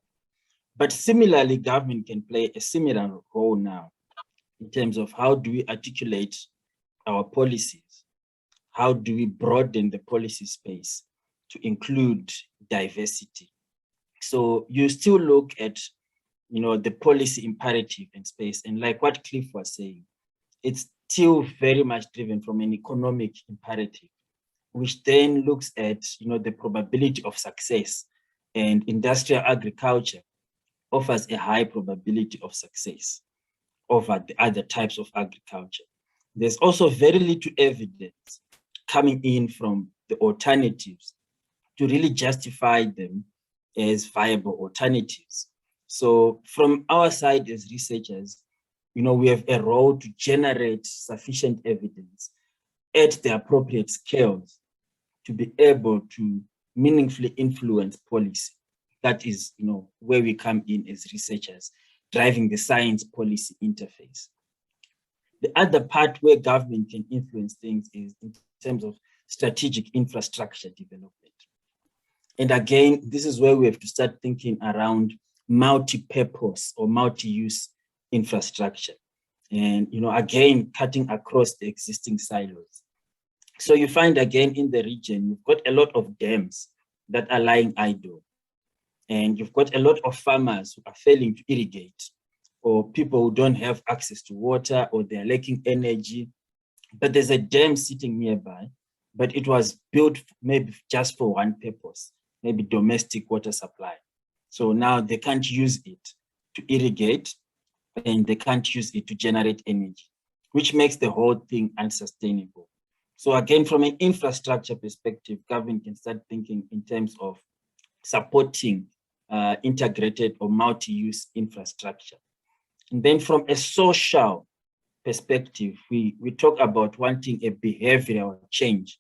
But similarly, government can play a similar role now in terms of how do we articulate our policies? How do we broaden the policy space to include diversity? So you still look at, the policy imperative in space. And like what Cliff was saying, it's still very much driven from an economic imperative, which then looks at, the probability of success. And industrial agriculture offers a high probability of success over the other types of agriculture. There's also very little evidence coming in from the alternatives to really justify them as viable alternatives. So from our side as researchers, we have a role to generate sufficient evidence at the appropriate scales to be able to meaningfully influence policy. That is, where we come in as researchers, driving the science policy interface. The other part where government can influence things is in terms of strategic infrastructure development. And again, this is where we have to start thinking around multi-purpose or multi-use infrastructure. And, again, cutting across the existing silos. So you find again in the region, you've got a lot of dams that are lying idle. And you've got a lot of farmers who are failing to irrigate, or people who don't have access to water, or they're lacking energy. But there's a dam sitting nearby, but it was built maybe just for one purpose, maybe domestic water supply. So now they can't use it to irrigate, and they can't use it to generate energy, which makes the whole thing unsustainable. So again, from an infrastructure perspective, government can start thinking in terms of supporting integrated or multi-use infrastructure. And then from a social perspective, we talk about wanting a behavioral change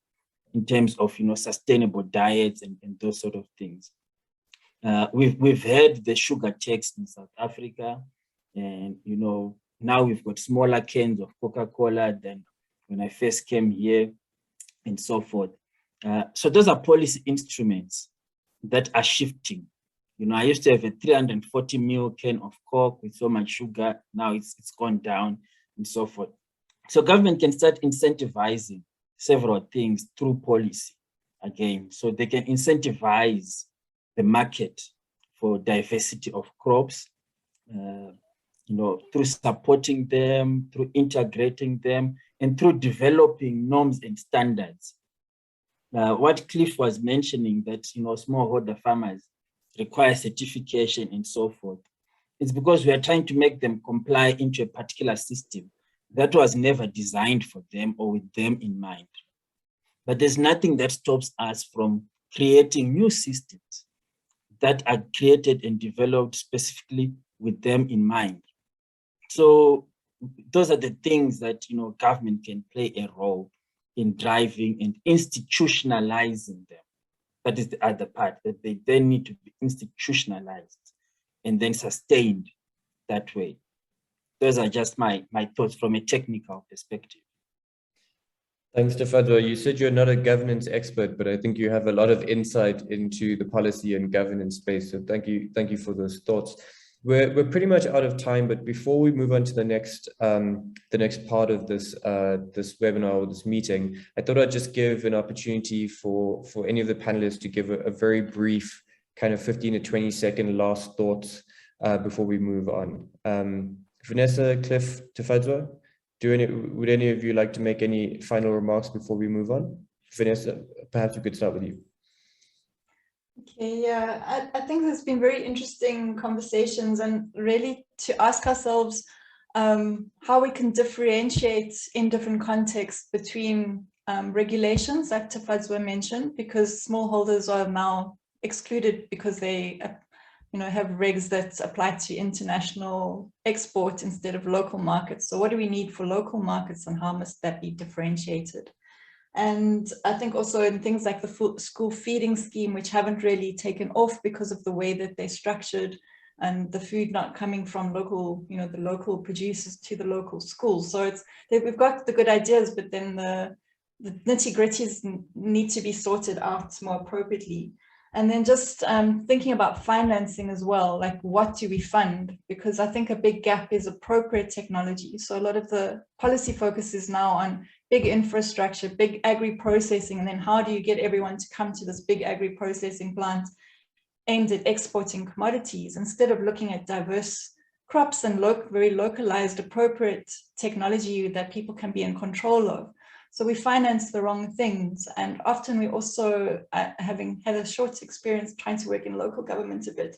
in terms of sustainable diets and those sort of things. We've had the sugar tax in South Africa, and now we've got smaller cans of Coca-Cola than when I first came here, and so forth. So those are policy instruments that are shifting. I used to have a 340 ml can of Coke with so much sugar. Now it's gone down and so forth. So government can start incentivizing several things through policy again, so they can incentivize the market for diversity of crops, through supporting them, through integrating them, and through developing norms and standards. What Cliff was mentioning, that smallholder farmers require certification and so forth, it's because we are trying to make them comply into a particular system that was never designed for them or with them in mind. But there's nothing that stops us from creating new systems that are created and developed specifically with them in mind. So those are the things that government can play a role in driving and institutionalizing them. That is the other part, that they then need to be institutionalized and then sustained that way. Those are just my thoughts from a technical perspective. Thanks, Tefadzwa. You said you're not a governance expert, but I think you have a lot of insight into the policy and governance space. So thank you for those thoughts. We're pretty much out of time, but before we move on to the next part of this this webinar or this meeting, I thought I'd just give an opportunity for any of the panelists to give a very brief kind of 15 to 20 second last thoughts before we move on. Vanessa, Cliff, Tefadzwa, would any of you like to make any final remarks before we move on? Vanessa, perhaps we could start with you. Okay, yeah, I think there's been very interesting conversations, and really to ask ourselves how we can differentiate in different contexts between regulations, like Tefadzwa mentioned, because smallholders are now excluded because they have regs that apply to international export instead of local markets. So what do we need for local markets, and how must that be differentiated? And I think also in things like the school feeding scheme, which haven't really taken off because of the way that they're structured, and the food not coming from local, the local producers to the local schools. So we've got the good ideas, but then the nitty-gritties need to be sorted out more appropriately. And then just thinking about financing as well, like what do we fund? Because I think a big gap is appropriate technology. So a lot of the policy focus is now on big infrastructure, big agri-processing, and then how do you get everyone to come to this big agri-processing plant aimed at exporting commodities, instead of looking at diverse crops and very localized, appropriate technology that people can be in control of. So we finance the wrong things. And often we also, having had a short experience trying to work in local government a bit,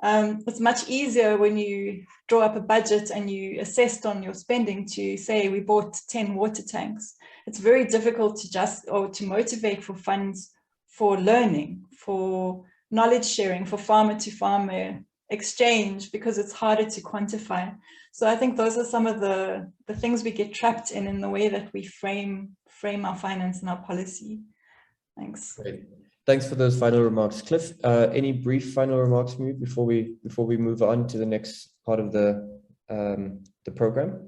it's much easier when you draw up a budget and you assessed on your spending to say we bought 10 water tanks. It's very difficult to motivate for funds for learning, for knowledge sharing, for farmer to farmer exchange, because it's harder to quantify. So I think those are some of the things we get trapped in the way that we frame our finance and our policy. Thanks. Great. Thanks for those final remarks. Cliff, any brief final remarks from you before we move on to the next part of the program?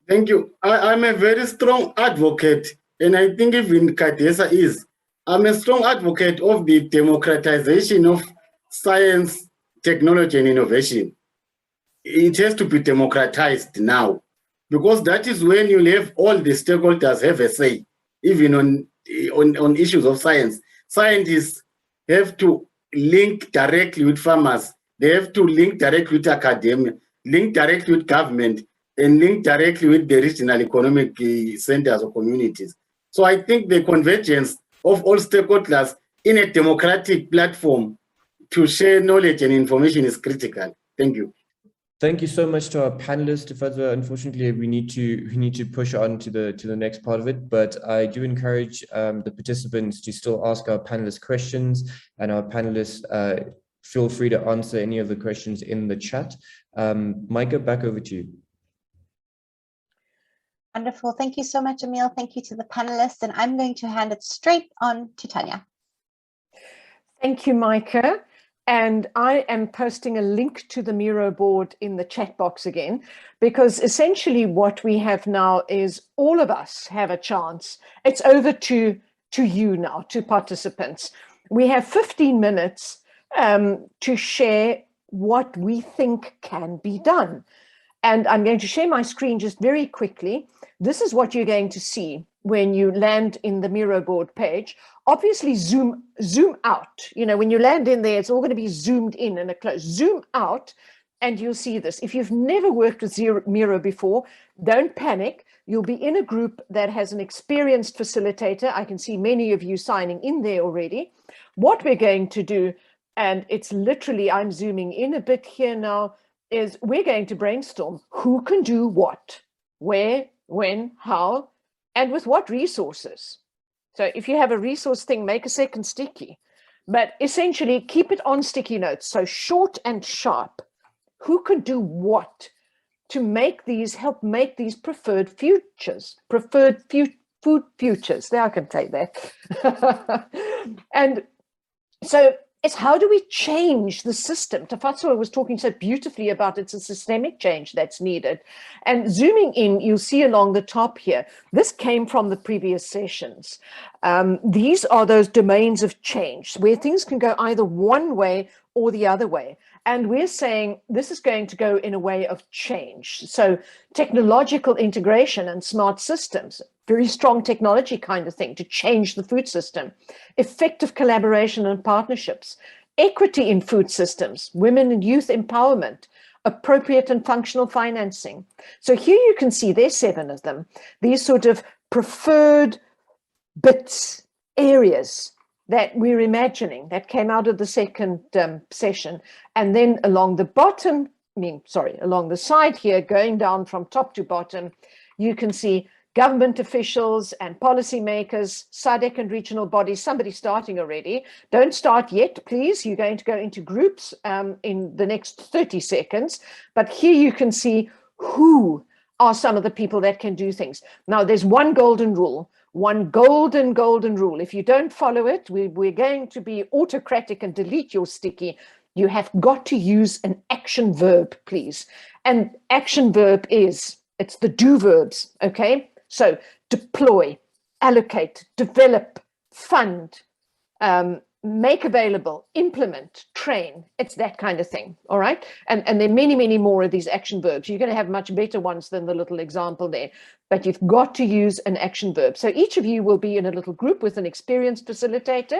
Thank you. I'm a very strong advocate, and I think even Kadesa is. I'm a strong advocate of the democratization of science, technology, and innovation. It has to be democratized now, because that is when you'll have all the stakeholders have a say, even on issues of science. Scientists have to link directly with farmers. They have to link directly with academia, link directly with government, and link directly with the regional economic centers or communities. So I think the convergence of all stakeholders in a democratic platform to share knowledge and information is critical. Thank you. Thank you so much to our panelists. Tefadzwa, unfortunately, we need to push on to the next part of it, but I do encourage the participants to still ask our panelists questions, and our panelists feel free to answer any of the questions in the chat. Micah, back over to you. Wonderful. Thank you so much, Emile. Thank you to the panelists, and I'm going to hand it straight on to Tanya. Thank you, Micah. And I am posting a link to the Miro board in the chat box again, because essentially what we have now is all of us have a chance. It's over to you now, to participants. We have 15 minutes to share what we think can be done. And I'm going to share my screen just very quickly. This is what you're going to see. when you land in the Miro board page, obviously zoom out. You know, when you land in there, it's all going to be zoomed in and a close. Zoom out and you'll see this. If you've never worked with Miro before, don't panic. You'll be in a group that has an experienced facilitator. I can see many of you signing in there already. What we're going to do, and it's literally, I'm zooming in a bit here now, is we're going to brainstorm who can do what, where, when, how, and with what resources. So if you have a resource thing, make a second sticky, but essentially keep it on sticky notes. So short and sharp, who can do what to make these, help make these preferred futures, food futures. There, I can take that. And so it's how do we change the system? Tafatsua was talking so beautifully about it's a systemic change that's needed. And zooming in, you'll see along the top here, this came from the previous sessions. These are those domains of change where things can go either one way or the other way. And we're saying this is going to go in a way of change. So technological integration and smart systems, very strong technology kind of thing to change the food system, effective collaboration and partnerships, equity in food systems, women and youth empowerment, appropriate and functional financing. So here you can see there's 7 of them, these sort of preferred bits, areas that we're imagining that came out of the second session. And then along the bottom, along the side here, going down from top to bottom, you can see government officials and policymakers, SADC and regional bodies. Somebody starting already. Don't start yet, please. You're going to go into groups in the next 30 seconds. But here you can see who are some of the people that can do things. Now, there's one golden rule. One golden rule. If you don't follow it, we're going to be autocratic and delete your sticky. You have got to use an action verb, please. And action verb it's the do verbs, okay? So deploy, allocate, develop, fund, make available, implement, train. It's that kind of thing, all right? And there are many, many more of these action verbs. You're going to have much better ones than the little example there, but you've got to use an action verb. So each of you will be in a little group with an experienced facilitator.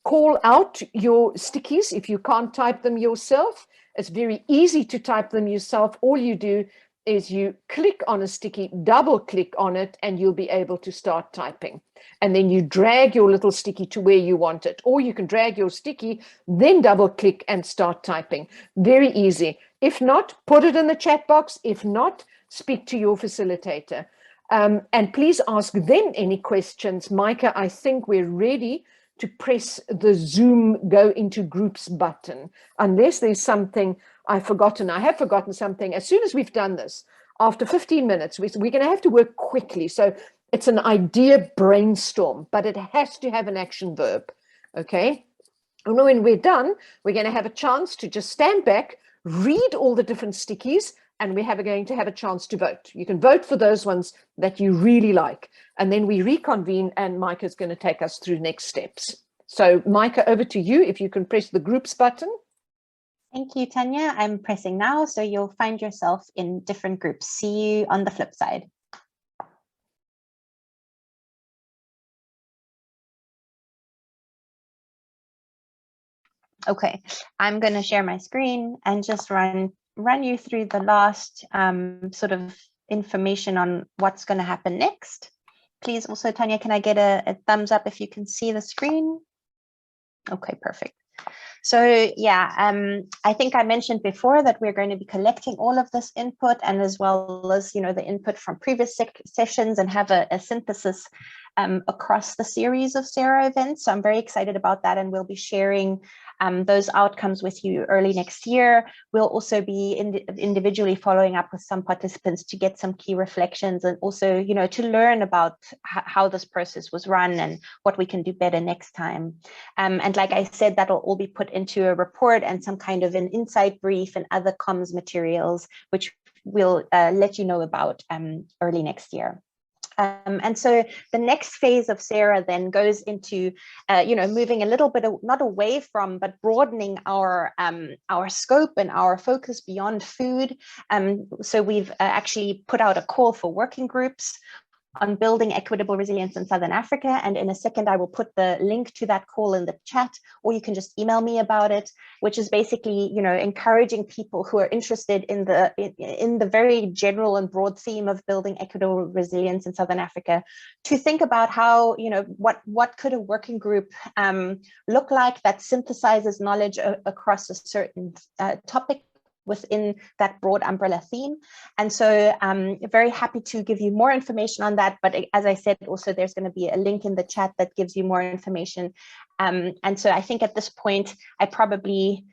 Call out your stickies if you can't type them yourself. It's very easy to type them yourself. All you do is you click on a sticky, double click on it, and you'll be able to start typing. And then you drag your little sticky to where you want it. Or you can drag your sticky, then double click and start typing. Very easy. If not, put it in the chat box. If not, speak to your facilitator. And please ask them any questions. Micah, I think we're ready to press the Zoom go into groups button, unless there's something I've forgotten. I have forgotten something. As soon as we've done this, after 15 minutes, we're going to have to work quickly. So it's an idea brainstorm, but it has to have an action verb, okay? And when we're done, we're going to have a chance to just stand back, read all the different stickies, and we're going to have a chance to vote. You can vote for those ones that you really like. And then we reconvene, and Micah's going to take us through next steps. So Micah, over to you, if you can press the groups button. Thank you, Tanya. I'm pressing now, so you'll find yourself in different groups. See you on the flip side. Okay, I'm going to share my screen and just run you through the last sort of information on what's going to happen next. Please also, Tanya, can I get a thumbs up if you can see the screen? Okay, perfect. So yeah, I think I mentioned before that we're going to be collecting all of this input, and as well as, you know, the input from previous sessions, and have a synthesis across the series of SARA events. So I'm very excited about that, and we'll be sharing those outcomes with you early next year. We'll also be individually following up with some participants to get some key reflections, and also, you know, to learn about how this process was run and what we can do better next time. And like I said, that'll all be put into a report and some kind of an insight brief and other comms materials, which we'll let you know about early next year. And so the next phase of SARA then goes into, you know, moving a little bit, not away from, but broadening our scope and our focus beyond food. So we've actually put out a call for working groups. on building equitable resilience in Southern Africa. And in a second, I will put the link to that call in the chat, or you can just email me about it, which is basically, you know, encouraging people who are interested in the very general and broad theme of building equitable resilience in Southern Africa to think about how, you know, what could a working group look like that synthesizes knowledge across a certain topic within that broad umbrella theme. And so I'm very happy to give you more information on that. But as I said, also there's going to be a link in the chat that gives you more information. And so I think at this point, I probably,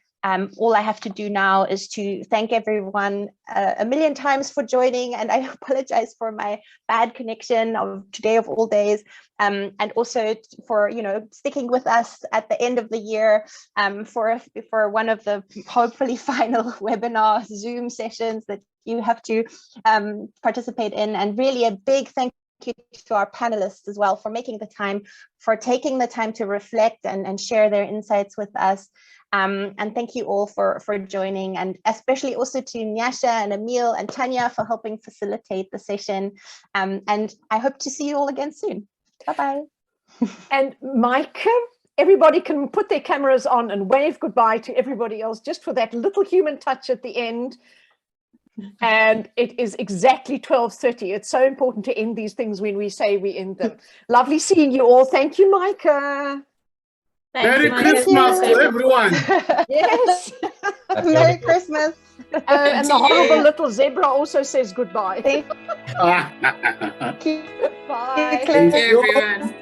all I have to do now is to thank everyone a million times for joining. And I apologize for my bad connection of today of all days. And also for, you know, sticking with us at the end of the year for one of the hopefully final webinar Zoom sessions that you have to participate in. And really a big thank you to our panelists as well for making the time, for taking the time to reflect and share their insights with us. And thank you all for joining, and especially also to Nyasha and Emil and Tanya for helping facilitate the session. And I hope to see you all again soon. Bye-bye. And Micah, everybody can put their cameras on and wave goodbye to everybody else just for that little human touch at the end. And it is exactly 12:30. It's so important to end these things when we say we end them. Lovely seeing you all. Thank you, Micah. Merry Christmas to everyone. Yes. Merry Christmas. And the horrible little zebra also says goodbye. Thank you. Bye. Thank you, everyone.